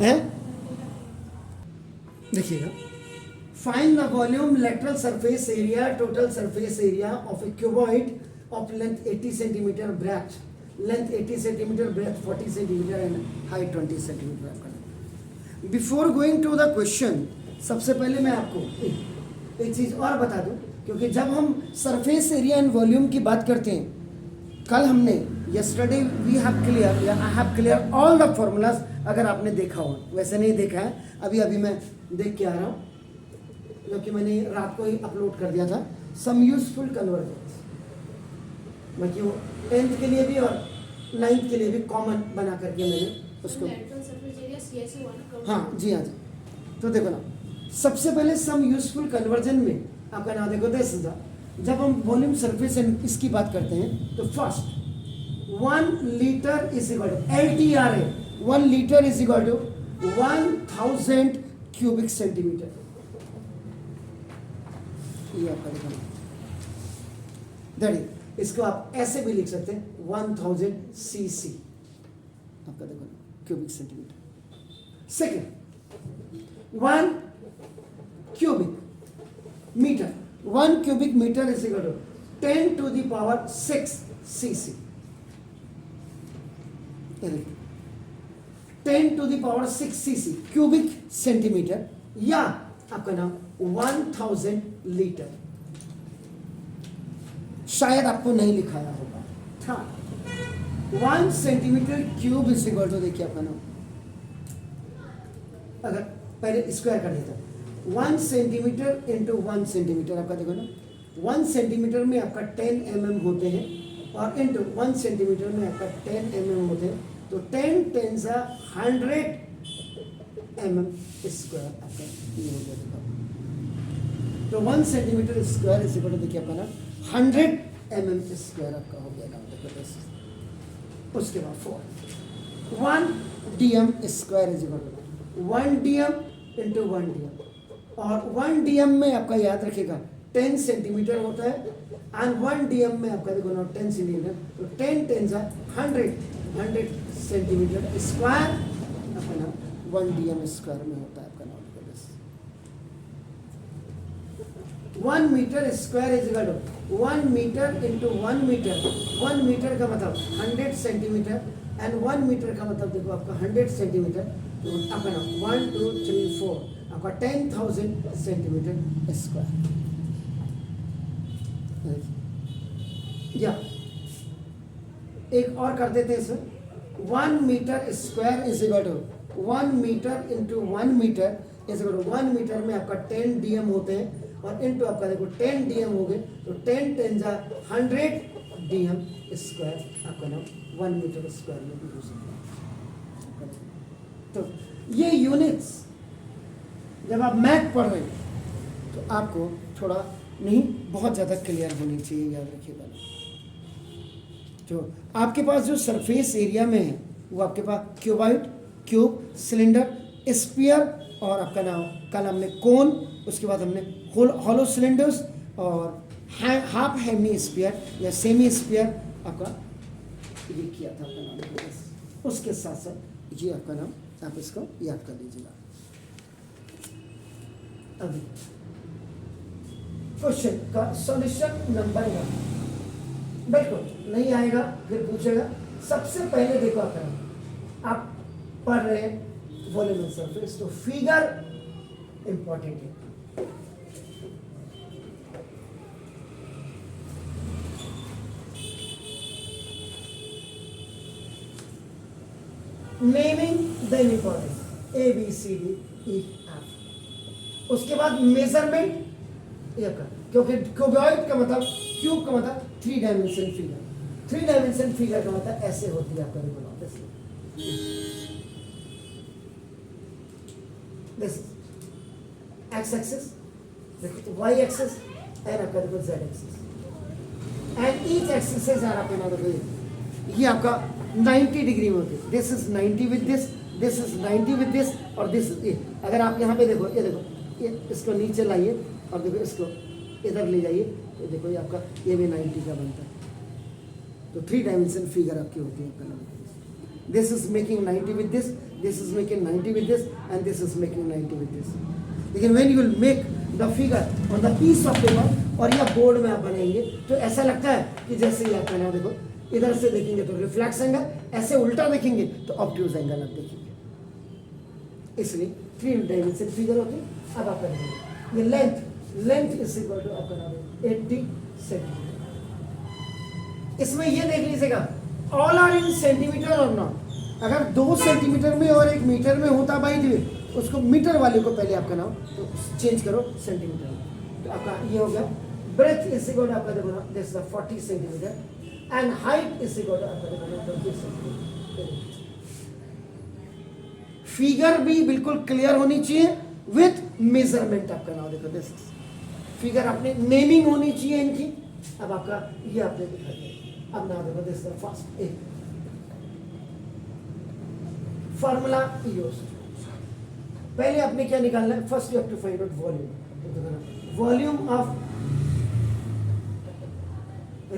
है। देखिएगा, find the volume, lateral surface area, total surface area of a cuboid of length 80 centimetre, breadth length 80 centimetre, breadth 40 centimetre and height 20 centimetre. Before going to the question, सबसे पहले मैं आपको एक चीज और बता दूं, क्योंकि जब हम सरफेस एरिया एंड वॉल्यूम की बात करते हैं, कल हमने yesterday we have clear या I have clear all the formulas, अगर आपने देखा हो, वैसे नहीं देखा है, अभी मैं देख के आ रहा हूँ, क्योंकि मैंने रात को ही अपलोड कर दिया था some useful conversions, बाकी वो 10th के लिए भी और 9th के लिए भी कॉमन बना करके मैंने उसको, हाँ जी हाँ जी। तो देखो ना, सबसे पहले सम यूजफुल कन्वर्जन में आपका नाम देखो, दिस इज द, जब हम वॉल्यूम सरफेस एंड इसकी बात करते हैं तो first 1 litre is equal to LTR है, 1 litre is equal to 1000 cubic centimetre. ये आपका देखो, दैट, इसको आप ऐसे भी लिख सकते हैं 1000 cc, आपका देखो cubic centimetre. Second 1 cubic metre, 1 cubic meter is equal to 10 to the power 6 cc, 10 to the power 6 cc cubic centimetre, या आपका नाम 1000 लीटर। शायद आपको नहीं लिखाया होगा, था 1 centimetre cube is equal to, देखिए आपका नाम, अगर पहले स्क्वायर कर देता 1 सेंटीमीटर इंटू 1 सेंटीमीटर, आपका देखो ना 1 सेंटीमीटर में आपका 10 mm होते हैं, और इंटू 1 सेंटीमीटर में आपका 10 mm होते हैं, तो 10 10 100 mm स्क्वायर आपका ये हो गया। तो 1 सेंटीमीटर स्क्वायर इस इक्वल टू, देखिए आपका ना 100 mm स्क्वायर आपका हो गया। देखो उसके बाद 4 1 dm square is equal to 1 dm into 1 dm, और 1 dm में आपका याद रखिएगा 10 सेंटीमीटर होता है, एंड 1 dm में आपका देखो ना 10 सेंटीमीटर, तो 10 10 100 सेंटीमीटर स्क्वायर आपका नाम 1 dm स्क्वायर में होता है आपका नाम। 1 metre square is equal to 1 metre into 1 metre, 1 metre का मतलब 100 सेंटीमीटर, एंड 1 मीटर का मतलब देखो आपका 100 सेंटीमीटर, तो आपका नाम 1 2 3 4 आपका 10,000 सेंटीमीटर स्क्वायर। या एक और कर देते हैं इसमें, 1 metre square is equal to 1 metre into 1 metre is equal to 1 metre में आपका 10 dm होते हैं, और इंटू आपका देखो 10 dm हो गए, तो 10 10 100 dm स्क्वायर आपका नाम 1 मीटर स्क्वायर में भी हो सकता है। तो ये यूनिट्स जब आप मैथ पढ़ रहे हैं तो आपको थोड़ा नहीं बहुत ज़्यादा क्लियर होनी चाहिए, याद रखिएगा। जो आपके पास जो सरफेस एरिया में है वो आपके पास क्यूबॉइड, क्यूब, सिलेंडर, स्फीयर, और आपका नाम कल हमने कोन, उसके बाद हमने हॉलो सिलेंडर्स और हाफ हेमी स्फीयर या सेमी स्फीयर आपका ये किया था आपका नाम। उसके साथ साथ ये आपका नाम आप इसको याद कर लीजिएगा। अभी क्वेश्चन का सॉल्यूशन नंबर 1, बिल्कुल नहीं आएगा फिर पूछेगा। सबसे पहले देखो आप पढ़ रहे हैं वॉल्यूम ऑफ सरफेस, तो फिगर इंपॉर्टेंट है। Naming the inequalities A B C D E F, उसके बाद मेजरमेंट, क्योंकि क्यूबॉइड का मतलब, क्यूब का मतलब 3 डायमेंशन फिगर, 3 डायमेंशन फिगर का मतलब ऐसे होती है आपका देखो, दिस एक्स एक्सिस, देखो वाई एक्सिस, एंड आपका देखो z axis, and each axis are आपका नाम देखो ये आपका 90 डिग्री में होती है। This is 90 with this is 90 with this, और दिस इज, अगर आप यहाँ पे देखो, ये देखो ये इसको नीचे लाइए और देखो इसको इधर ले जाइए, तो देखो ये आपका ये भी 90 का बनता है। तो 3 डायमेंशन फिगर आपकी होती है। This is making 90 with this, this is making 90 with this and this is making 90 with this. लेकिन when you will make the figure on the piece of paper और या बोर्ड में आप बनाएंगे तो ऐसा लगता है कि जैसे ही आप बनाओ, देखो इधर से देखेंगे तो रिफ्लेक्स एंगल, ऐसे उल्टा देखेंगे तो ऑब्ट्यूज एंगल आप देखेंगे. इसलिए 3 डायमेंशन फिगर होती है. अब आप करेंगे ये लेंथ इज इक्वल टू आपका नाम है 80 सेंटीमीटर. इसमें ये देख लीजिएगा ऑल आर इन सेंटीमीटर और नॉट. अगर 2 सेंटीमीटर में और 1 मीटर में होता बाई द वे, उसको मीटर वाले को पहले आपका नाम तो चेंज करो सेंटीमीटर में. तो आपका ये हो गया ब्रेथ इज इक्वल टू आपका देखो ना this is 40 centimetre and height is equal to आपका देखो ना 20 सेंटीमीटर. फिगर भी बिल्कुल क्लियर होनी चाहिए विथ मेजरमेंट. आपका नाम देखो दिस फिगर अपने नेमिंग होनी चाहिए इनकी. अब आपका ये आपने दिखा दिया. अब नाम देखो this first a formula use. पहले आपने क्या निकालना है, first you have to find out volume. Volume of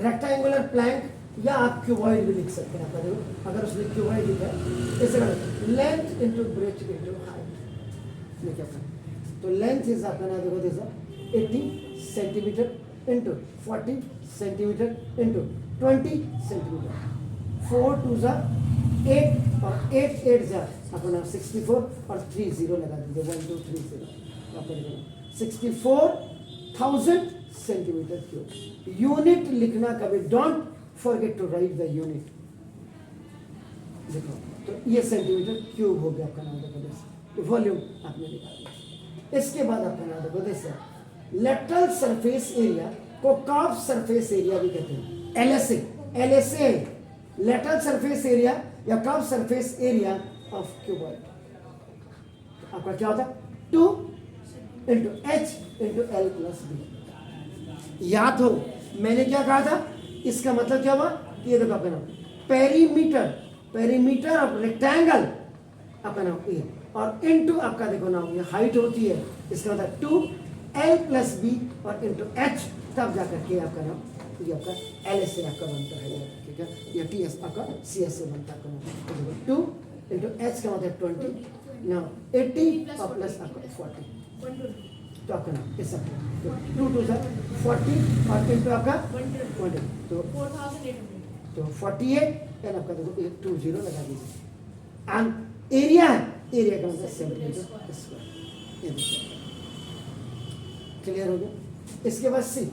rectangular plank या आप क्यूबॉइड भी लिख सकते हैं. आप देखो अगर उसने क्यूबॉइड लिखा है इसे length into breadth into height में क्या करना. तो लेंथ इज आपका ना देखो this 80 centimetre into 40 centimetre into 20 centimetre. 4 2 जा 8 और 8 8 जा अपना 64 और 30 लगा दीजिए 1 2 3 0 आपको देखो 64,000 सेंटीमीटर क्यूब. यूनिट लिखना कभी don't forget to write the unit. देखो तो ये सेंटीमीटर क्यूब हो गया आपका नाम देखो दिस वॉल्यूम आपने निकाल दिया. इसके बाद आपका नाम देखो दिस लेटरल सरफेस एरिया को कर्व सरफेस एरिया भी कहते हैं. LSA लेटरल सरफेस एरिया या curve surface area of cuboid. आपका क्या होता है 2 into H into L plus B. याद हो मैंने क्या कहा था, इसका मतलब क्या हुआ कि ये देखो आपका नाम पेरीमीटर ऑफ रेक्टेंगल आपका नाम ए और इनटू आपका देखो नाम ये हाइट होती है. इसका मतलब 2L प्लस बी और इनटू H तब जाकर के आपका नाम ये आपका LSA आपका बनता है. ठीक है ये TS आपका CSA बनता है. तो 2 इंटू H का मतलब 20 नाउ 80 और प्लस आपका 40 तो आपका नाम ऐसा तो 2 2 सर 40 और इंटू आपका 20 तो 48 एंड आपका देखो 20 लगा दीजिए. एंड एरिया का मतलब सेंटीमीटर स्क्वायर. क्लियर हो गया. इसके बाद सी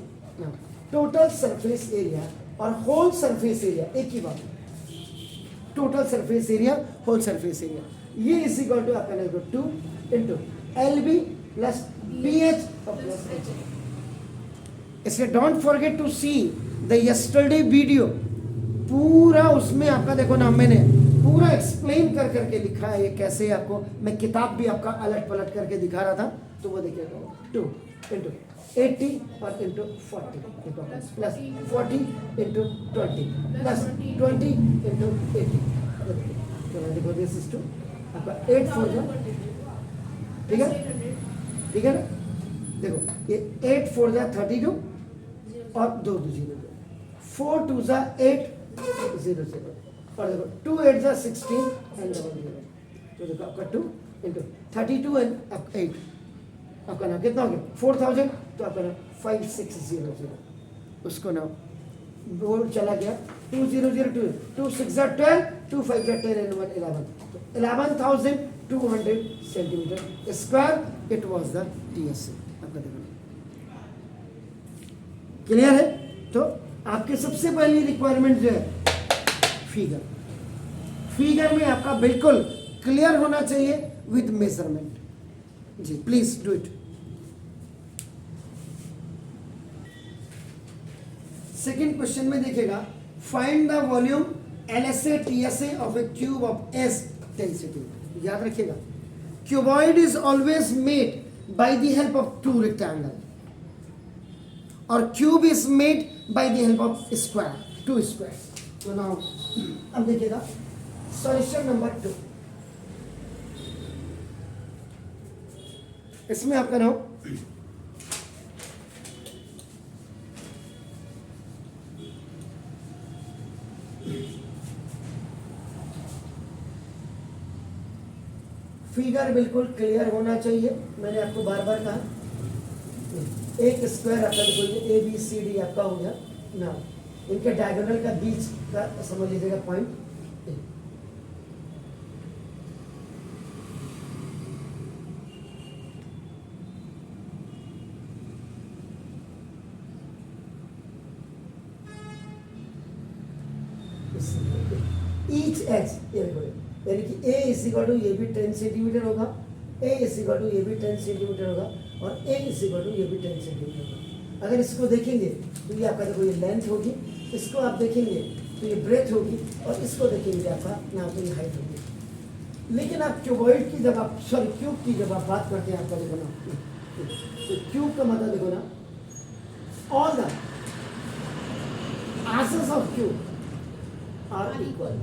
टोटल सरफेस एरिया और होल सरफेस एरिया एक ही बात. Total surface area whole surface area ये इज इक्वल टू आपका देखो 2 इंटू LB प्लस BH और प्लस H. इसलिए don't forget to see the yesterday video. पूरा उसमें आपका देखो ना मैंने पूरा एक्सप्लेन कर करके लिखा है ये कैसे. आपको मैं किताब भी आपका अलट पलट करके दिखा रहा था तो वो देखिएगा 2 इंटू 80 और into 40 plus 40 into 20 plus 20 into 80. तो देखो दिस इज 2 आपका 8 4 जा ठीक है ना. देखो ये 8 4 जा 32 और 2 2 0 4 2 जा 8 0 0 और देखो 2 8 जा 16 एंड 0. तो देखो आपका 2 इंटू 32 एंड 8 आपका नाम कितना हो गया 4000. तो आपका नाम 5600 उसको नाम बोर्ड चला गया 2002 2 6 12 2 5 10 and 1 11 तो 11,200 centimetre square it was the TSA. आपका देखो क्लियर है. तो आपके सबसे पहली रिक्वायरमेंट जो है फिगर में आपका बिल्कुल क्लियर होना चाहिए विद मेजरमेंट. जी please do it. Second question में देखिएगा find the volume LSA TSA of a cube of S density. याद रखिएगा cuboid is always made by the help of 2 rectangle और cube is made by the help of square 2 square. तो now अब देखिएगा solution number 2. इसमें आपका नाम figure बिल्कुल क्लियर होना चाहिए, मैंने आपको बार बार कहा। एक स्क्वायर आपका देखो ए बी सी डी आपका हो गया ना, इनके डायगोनल का बीच का समझ लीजिएगा पॉइंट। ईच एज यानी कि ए इज इक्वल टू ये भी 10 सेंटीमीटर होगा, ए इज इक्वल टू ये भी 10 सेंटीमीटर होगा, और ए इज इक्वल टू ये भी 10 सेंटीमीटर होगा। अगर इसको देखेंगे तो ये आपका देखो ये लेंथ होगी, इसको आप देखेंगे तो ये ब्रेथ होगी, और इसको देखेंगे आपका यहाँ पे ये हाइट होगी। लेकिन आप क्यूबॉइड की जब आप सॉरी क्यूब की जब आप बात करते हैं, आपका देखो ना, तो क्यूब का मतलब देखो ना, all the answers of cube are equal.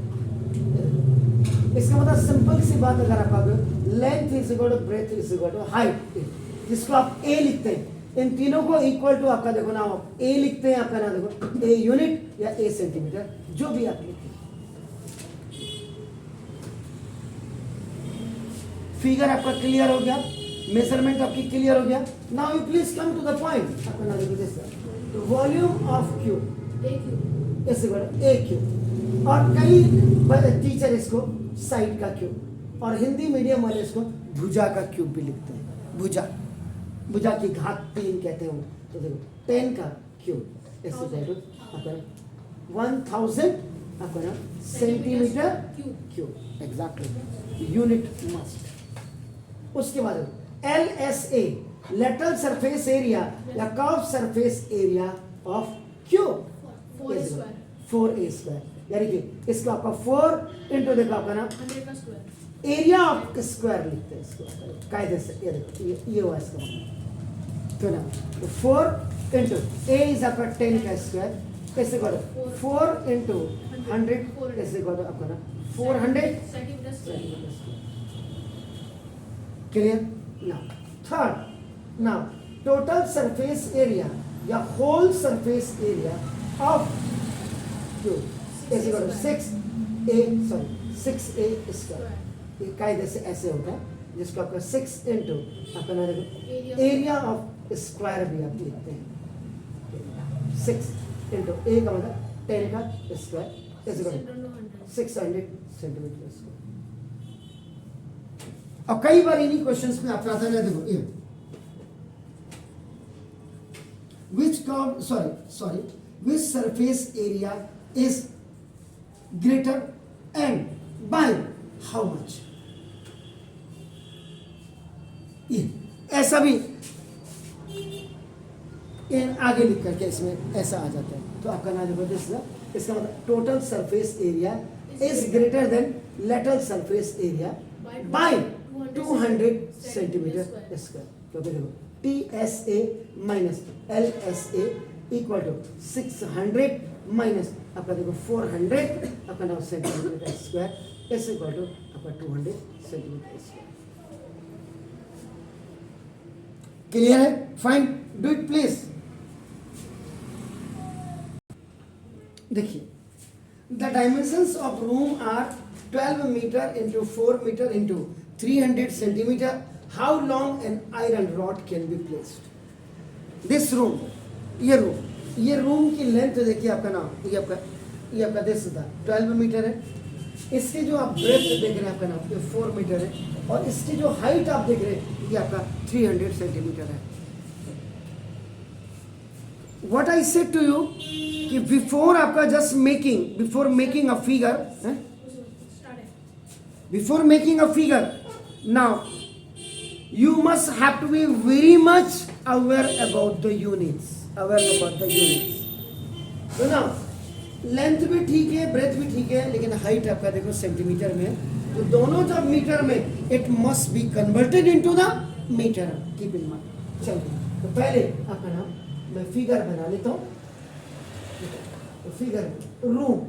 इसका मतलब सिंपल सी बात अगर आप आगे length is equal to breadth is equal to height, जिसको आप ए लिखते हैं, इन तीनों को इक्वल टू आपका देखो ना, आप ए लिखते हैं, आपका ना देखो ए यूनिट या ए सेंटीमीटर, जो भी आप लिखते हैं। फिगर आपका क्लियर हो गया, मेजरमेंट आपकी क्लियर हो गया। Now you please come to the point. आपका ना देखो this volume of cube is equal to a cube, और कई टीचर इसको साइड का क्यूब, और हिंदी मीडियम वाले इसको भुजा का क्यूब भी लिखते हैं। भुजा, भुजा की घात 3 कहते हैं। तो देखो 10 का क्यूब इज इक्वल टू आपका 1000 आपका centimetre cube, exactly unit must. उसके बाद L S A lateral surface area या curve surface area of cube 4a square, यानी कि इसको आपका 4 इंटू देखो आपका ना 100 का स्क्वायर, एरिया ऑफ स्क्वायर लिखते हैं इसको कायदे से। ये देखो ये हुआ इसका मतलब, तो ना तो 4 इंटू ए इज आपका 10 का स्क्वायर, कैसे करो 4 इंटू 100 कैसे करो आपका ना 400 centimetre square. Clear. Now third, now total surface area या whole surface area of cube is equal to 6a square. ये कायदे से ऐसे होता है, जिसको आपका 6 इंटू आपका ना देखो एरिया ऑफ स्क्वायर भी आप लिखते हैं। 6 इंटू ए का मतलब 10 का square is equal to 600 centimetre square. और कई बार इन्हीं क्वेश्चंस में आपका आता है, देखो ये which surface area is greater and by how much, ये ऐसा भी आगे लिख करके इसमें ऐसा आ जाता है। तो आपका नाम देखो इसका मतलब total surface area is greater than lateral surface area by 200 centimetre square. क्योंकि देखो TSA minus LSA equal to 600 minus आपका देखो 400 आपका नाम centimetre square is equal to आपका 200 सेंटीमीटर स्क्वायर। क्लियर है? Fine, do it please. देखिए the dimensions of room are 12 metre into 4 metre into 300 centimetre. How long an iron rod can be placed this room. ये room की length देखिए आपका नाम, ये आपका दिस था 12 मीटर है। इसके जो आप ब्रेथ देख रहे हैं आपका नाम ये 4 मीटर है, और इसकी जो हाइट आप देख रहे हैं ये आपका 300 सेंटीमीटर है। What I said to you कि बिफोर आपका just before making a figure now you must have to be very much aware about the units, तो ना लेंथ भी ठीक है, ब्रेथ भी ठीक है, लेकिन हाइट आपका देखो सेंटीमीटर में है, तो दोनों जब मीटर में it must be converted into the metre. Keep in mind. चलिए तो पहले आपका नाम मैं फिगर बना लेता हूँ। तो figure room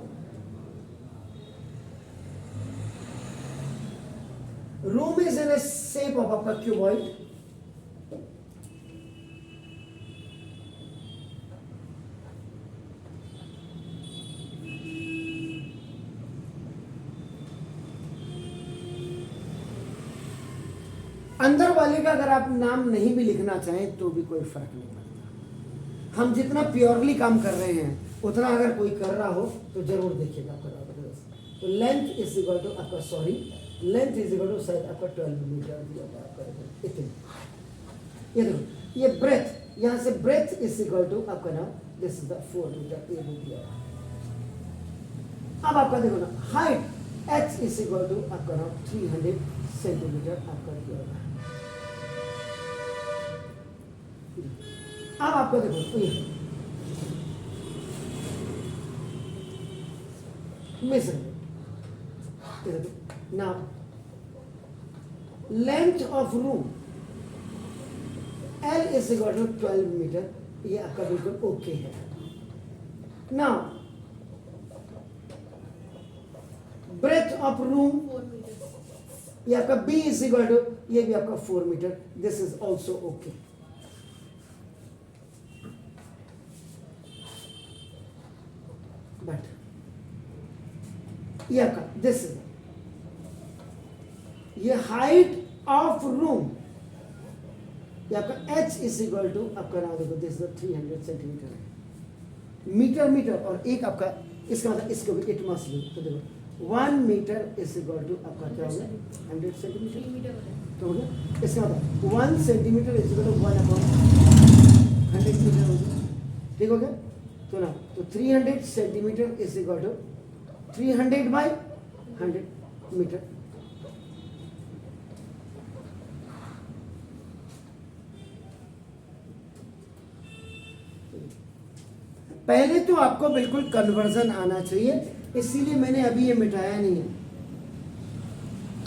is in a shape of आपका cuboid। अंदर वाले का अगर आप नाम नहीं भी लिखना चाहें तो भी कोई फर्क नहीं पड़ता। हम जितना प्योरली काम कर रहे हैं उतना अगर कोई कर रहा हो तो जरूर देखिएगा आपका बराबर। तो लेंथ इज इक्वल टू आपका लेंथ इज इक्वल टू शायद आपका 12 मीटर दिया था आपका इतने। ये देखो ये ब्रेथ, यहाँ से ब्रेथ इज इक्वल टू आपका ना दिस इज द 4 मीटर ये भी दिया। अब आपका देखो ना height h is equal to आपका ना 300 सेंटीमीटर आपका दिया हुआ है। अब आपको देखो ये now length of room L is equal to 12 metre, ये आपका बिल्कुल ओके है। now breadth of room 4 meters. ये आपका B is equal to ये भी आपका 4 metre, this is also okay। but ये आपका दिस इज ये हाइट ऑफ रूम ये आपका h इज इक्वल टू आपका नाम देखो दिस इज 300 सेंटीमीटर है। मीटर और एक आपका इसका मतलब इसको भी इट मस्ट बी, तो देखो 1 मीटर इज इक्वल टू आपका क्या हो गया 100 सेंटीमीटर 3 meter होता है। तो हो गया। इसका मतलब 1 centimetre is equal to 1/100 metre हो गया। ठीक हो गया। तो ना तो 300 centimetre is equal to 300 by 100 metre. पहले तो आपको बिल्कुल कन्वर्जन आना चाहिए, इसीलिए मैंने अभी ये मिटाया नहीं है।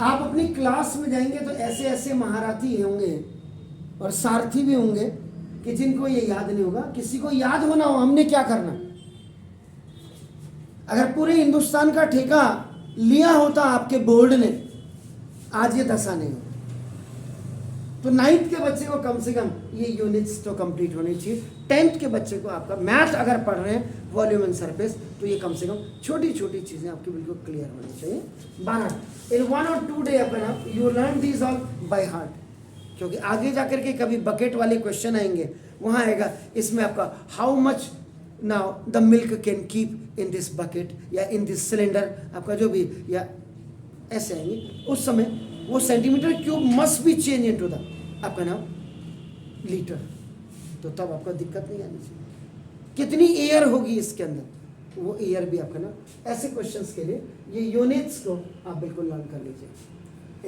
आप अपनी क्लास में जाएंगे तो ऐसे ऐसे महारथी होंगे और सारथी भी होंगे कि जिनको ये याद नहीं होगा। किसी को याद होना हो हमने क्या करना, अगर पूरे हिंदुस्तान का ठेका लिया होता आपके बोर्ड ने आज ये दशा नहीं होती। तो 9th के बच्चे को कम से कम ये यूनिट्स तो कंप्लीट होनी चाहिए। 10th के बच्चे को आपका मैथ अगर पढ़ रहे हैं वॉल्यूम एंड सरफेस तो ये कम से कम छोटी छोटी चीजें आपकी बिल्कुल क्लियर होनी चाहिए। 12 इन 1 और 2 डे आपका ना you learn these all by heart, क्योंकि आगे जाकर के कभी बकेट वाले क्वेश्चन आएंगे वहाँ आएगा इसमें आपका how much now the milk can keep in this bucket या इन दिस सिलेंडर आपका जो भी या ऐसे आएंगे। उस समय वो centimetre cube must be change into the आपका नाम लीटर, तो तब आपका दिक्कत नहीं आनी चाहिए। कितनी एयर होगी इसके अंदर वो एयर भी आपका ना ऐसे क्वेश्चंस के लिए ये यूनिट्स को आप बिल्कुल लर्न कर लीजिए।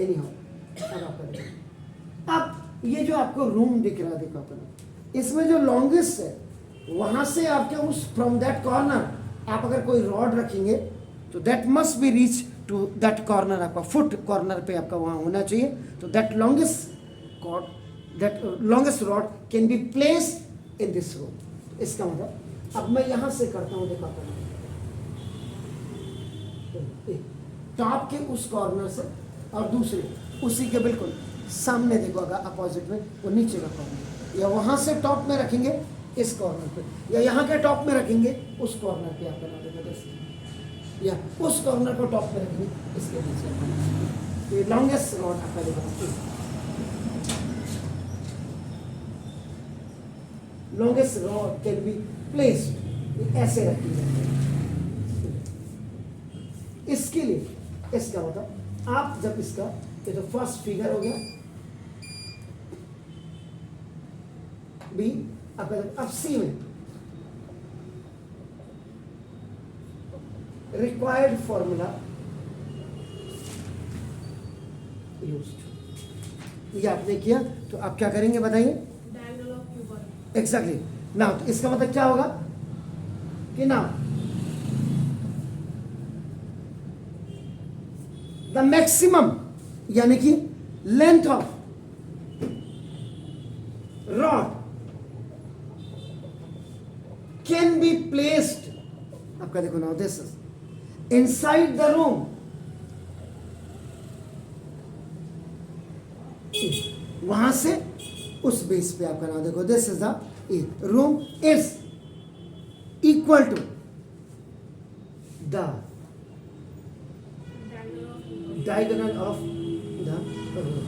एनी हाउ अब आपका देखिए, अब ये जो आपको रूम दिख रहा है देखो अपना, इसमें जो लॉन्गेस्ट है वहां से आपके उस फ्रॉम दैट कॉर्नर आप अगर कोई रॉड रखेंगे तो that must be reach to that corner, आपका फुट कॉर्नर पे आपका वहां होना चाहिए। तो that longest cord that longest rod can be placed in this room. इसका मतलब अब मैं यहां से करता हूं देखो टॉप के उस कॉर्नर से और दूसरे उसी के बिल्कुल सामने देखो अगर अपोजिट में वो नीचे का कॉर्नर, या वहां से टॉप में रखेंगे इस कॉर्नर पे, या यहाँ के टॉप में रखेंगे उस कॉर्नर पे आप बना देंगे जैसे, या उस कॉर्नर को टॉप में रखेंगे इसके नीचे। ये लॉन्गेस्ट रॉड आपका देखो, longest rod can be placed ऐसे रखी जाती है। इसके लिए इसका मतलब आप जब इसका ये तो फर्स्ट फिगर हो गया बी, अब सी में रिक्वायर्ड फॉर्मूला यूज्ड, ये आपने किया तो आप क्या करेंगे बताइए। Diagonal of cuboid. एग्जैक्टली ना, तो इसका मतलब क्या होगा कि ना द मैक्सिमम यानी कि length of rod can be placed, आपका देखो ना this is inside the room, वहां से उस बेस पे आपका नाम देखो this is the room is equal to the Diagonal of cuboid. diagonal of the room।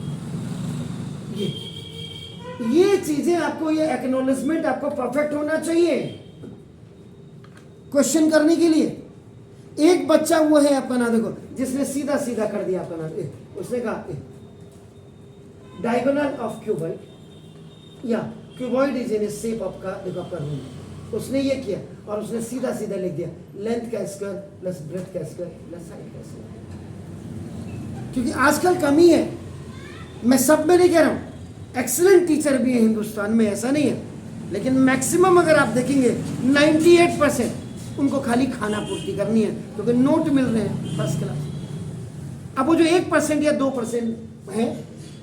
ये चीजें आपको, ये एक्नॉलेजमेंट आपको परफेक्ट होना चाहिए क्वेश्चन करने के लिए। एक बच्चा वो है अपना, देखो, जिसने सीधा सीधा कर दिया अपना, उसने कहा डायगोनल ऑफ क्यूबॉइड या cuboid is in shape of का, देखो आपका रूम, उसने ये किया और उसने सीधा सीधा लिख दिया लेंथ का स्क्वायर प्लस ब्रेथ का स्क्वायर प्लस हाइट का स्क्वायर। क्योंकि आजकल कमी है, मैं सब में नहीं कह रहा हूं, एक्सीलेंट टीचर भी है हिंदुस्तान में, ऐसा नहीं है, लेकिन मैक्सिमम अगर आप देखेंगे 98% उनको खाली खाना पूर्ति करनी है, क्योंकि नोट मिल रहे हैं फर्स्ट क्लास। अब वो जो 1% या 2% है,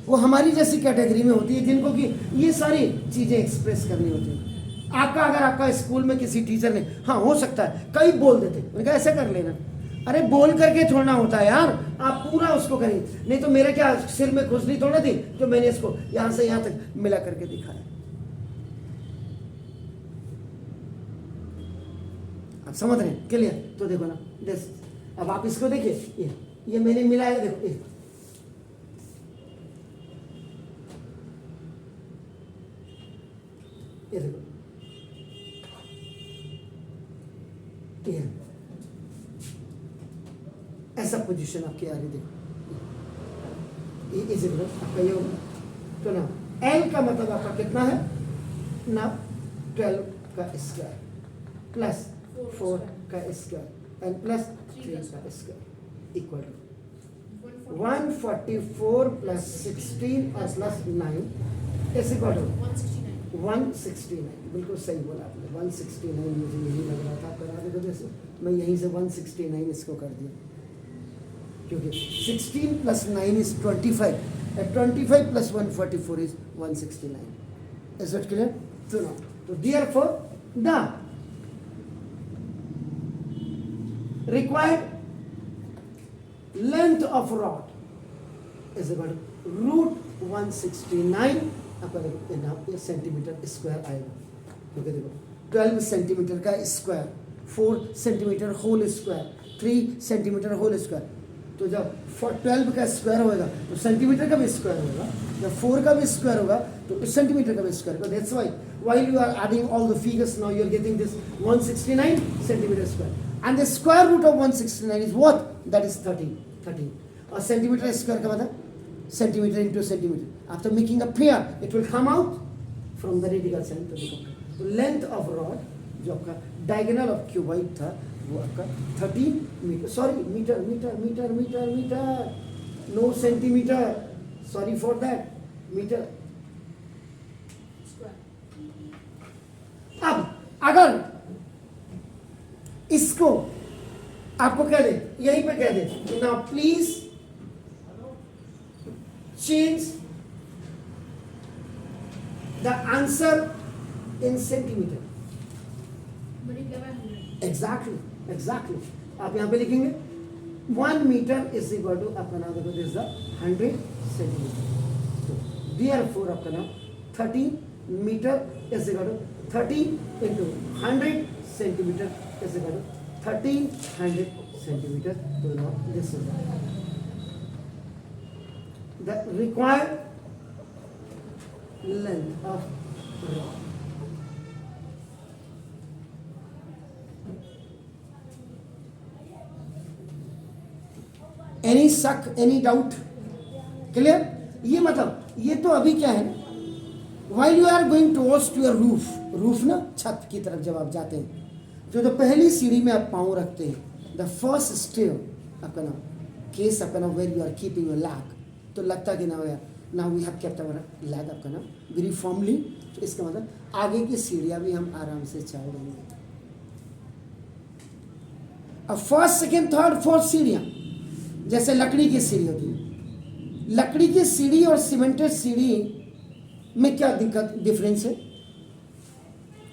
वो हमारी जैसी कैटेगरी में होती है, जिनको कि ये सारी चीजें एक्सप्रेस करनी होती है। आपका, अगर आपका स्कूल में किसी टीचर ने, हाँ हो सकता है कई बोल देते, मैंने कहा ऐसे कर लेना, अरे बोल करके छोड़ना होता है यार, आप पूरा उसको करिए, नहीं तो मेरे क्या सिर में खुजली थोड़ा थी तो मैंने इसको यहां से यहां तक मिला करके दिखाया। आप समझ रहे हैं क्लियर? तो देखो ना, दिस, अब आप इसको देखिए, ये मैंने मिलाया, देखो ये देखो, ये ऐसा पोजीशन आपकी आ रही, देखो ये इज इक्वल आपका ये होगा, तो ना एल का मतलब आपका कितना है ना, 12 का स्क्वायर प्लस 4 का स्क्वायर एंड प्लस 3 का स्क्वायर इक्वल टू 144 प्लस 16 और प्लस 9 इज इक्वल टू 169। बिल्कुल सही बोला आपने, 169, मुझे यही लग रहा था, करा देखो जैसे मैं यहीं से 169 इसको कर दिया, क्योंकि 16 plus 9 is 25 and 25 plus 144 is 169। Is it clear? So now, so therefore the required length of rod is equal to root 169 अपना सेंटीमीटर स्क्वायर आएगा, क्योंकि देखो 12 सेंटीमीटर का square, 4 centimetre whole square, 3 centimetre whole square, तो जब 12 का square होगा तो सेंटीमीटर का भी स्क्वायर होगा, जब 4 का भी स्क्वायर होगा तो सेंटीमीटर का भी स्क्वायर होगा। That's why while you are adding all the figures, now you are getting this 169 centimeter square, and the square root of 169 is what? That is 13। और सेंटीमीटर स्क्वायर का मतलब centimetre into centimetre, after making a pair it will come out from the radical center। तो length of rod जो आपका diagonal of cuboid था वो आपका 13 metre, sorry metre metre metre metre metre, no centimetre, sorry for that, metre. अब अगर इसको आपको कह दे, यहीं पे कह दे कि now please change the answer in centimeter। Exactly। आप यहां पे लिखेंगे 1 मीटर इज इक्वल टू आपका नाम देखो दिस द 100 सेंटीमीटर। तो therefore आपका नाम 13 metre is equal to 13 into 100 centimetre is equal to 1300 centimetre. तो now this is the required length of rod। Any शक, any doubt? Clear? ये मतलब ये तो अभी क्या है, while you are going towards to your roof ना, छत की तरफ जब आप जाते हैं, जो तो पहली सीढ़ी में आप पाँव रखते हैं, the first stair आपका नाम केस आपका नाम where you are keeping your leg, तो लगता कि ना हो यार, now we have kept our leg आपका नाम very firmly, तो इसका मतलब आगे की सीढ़ियाँ भी हम आराम से चढ़ लेंगे। अब फर्स्ट सेकेंड थर्ड फोर्थ सीढ़ियाँ जैसे लकड़ी की सीढ़ी होती है, लकड़ी की सीढ़ी और सीमेंटेड सीढ़ी में क्या दिक्कत, डिफरेंस है?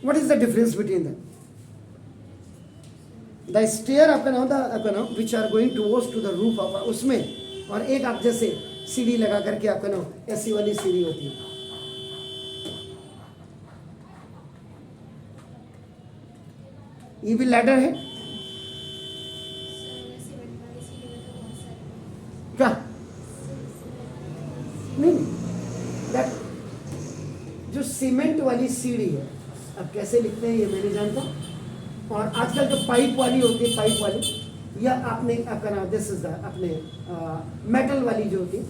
What is the difference between them? The stair आपका नाम which are going towards to the roof of, उसमें और एक आप जैसे सीढ़ी लगा करके आपका नाम ऐसी वाली सीढ़ी होती है, ये भी लैडर है क्या? नहीं, दैट जो सीमेंट वाली सीढ़ी है, अब कैसे लिखते हैं ये मैं नहीं जानता, और आजकल जो पाइप वाली होती है, पाइप वाली, या आपने आपका नाम दिस इज द अपने मेटल वाली जो होती है,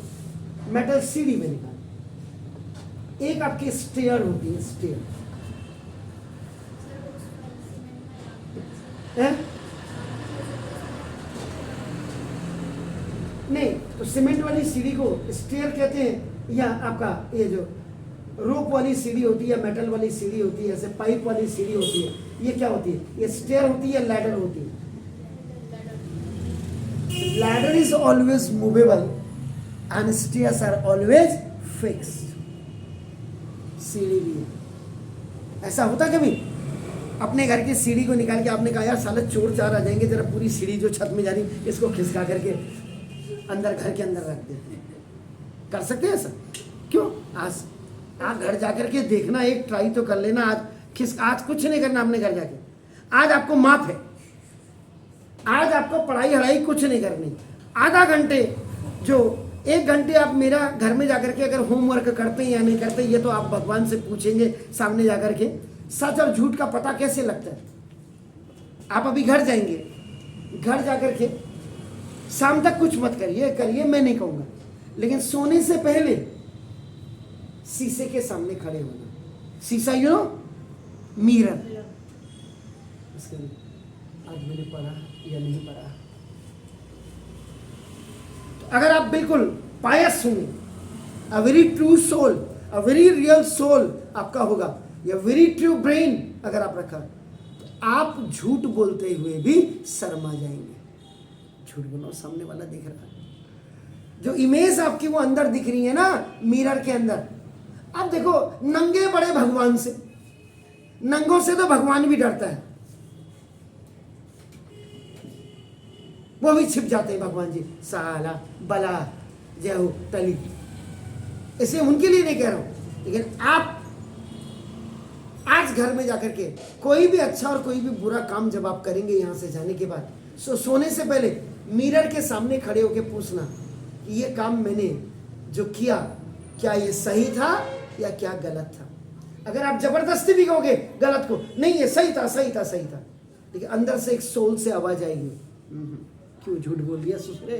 मेटल सीढ़ी में निकाल। एक आपकी स्टेयर होती है, स्टेयर है? नहीं, तो सीमेंट वाली सीढ़ी को स्टेयर कहते हैं, या आपका ये जो रोप वाली सीढ़ी होती है, मेटल वाली सीढ़ी होती है, ऐसे पाइप वाली सीढ़ी होती है, ये क्या होती है? ये स्टेयर होती है, लैडर होती है। Ladder is always movable and stairs are always fixed. सीढ़ी भी है, ऐसा होता कभी? अपने घर की सीढ़ी को निकाल के आपने कहा यार साले चोर चार आ जाएंगे, जरा पूरी सीढ़ी जो छत में जा रही इसको खिसका करके अंदर घर के अंदर रख देते हैं। कर सकते हैं ऐसा? क्यों? आज आप घर जाकर के देखना, एक ट्राई तो कर लेना। आज कुछ नहीं करना आपने घर जाके, आज आपको माफ है, आज आपको पढ़ाई हड़ाई कुछ नहीं करनी। आधा घंटे जो 1 घंटे आप मेरा घर में जाकर के अगर होमवर्क करते हैं या नहीं करते, ये तो आप भगवान से पूछेंगे सामने जाकर के। सच और झूठ का पता कैसे लगता है? आप अभी घर जाएंगे, घर जाकर के शाम तक कुछ मत करिए मैं नहीं कहूँगा, लेकिन सोने से पहले शीशे के सामने खड़े होना। शीशा यू नो, मिरर। इसके लिए आज मैंने पढ़ा या नहीं पढ़ा। तो अगर आप बिल्कुल पायस होंगे, a very true soul, a very real soul आपका होगा, या वेरी ट्रू ब्रेन अगर आप रखा, तो आप झूठ बोलते हुए भी शर्मा जाएंगे। झूठ बोलो, सामने वाला देख रहा है। जो इमेज आपकी वो अंदर दिख रही है ना मिरर के अंदर, अब देखो नंगे बड़े भगवान से, नंगों से तो भगवान भी डरता है, वो भी छिप जाते हैं भगवान जी, साला बला जय हो टली। इसे उनके लिए नहीं कह रहा हूं, लेकिन आप आज घर में जाकर के कोई भी अच्छा और कोई भी बुरा काम जब आप करेंगे यहां से जाने के बाद, सोने से पहले मिरर के सामने खड़े होकर पूछना कि ये काम मैंने जो किया क्या ये सही था या क्या गलत था। अगर आप जबरदस्ती भी कहोगे गलत को, नहीं ये सही था सही था सही था, लेकिन अंदर से एक सोल से आवाज आएगी, क्यों झूठ बोल दिया ससुरे।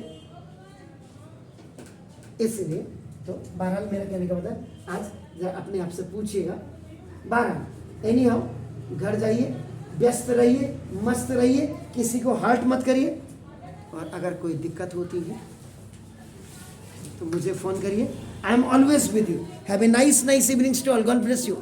इसलिए तो बहरहाल मेरा कहने का मतलब, आज अपने आप से पूछिएगा, बहरहाल एनी हाउ घर जाइए, व्यस्त रहिए, मस्त रहिए, किसी को हर्ट मत करिए, और अगर कोई दिक्कत होती है तो मुझे फोन करिए। I am always with you. Have a nice evenings to all. God bless you.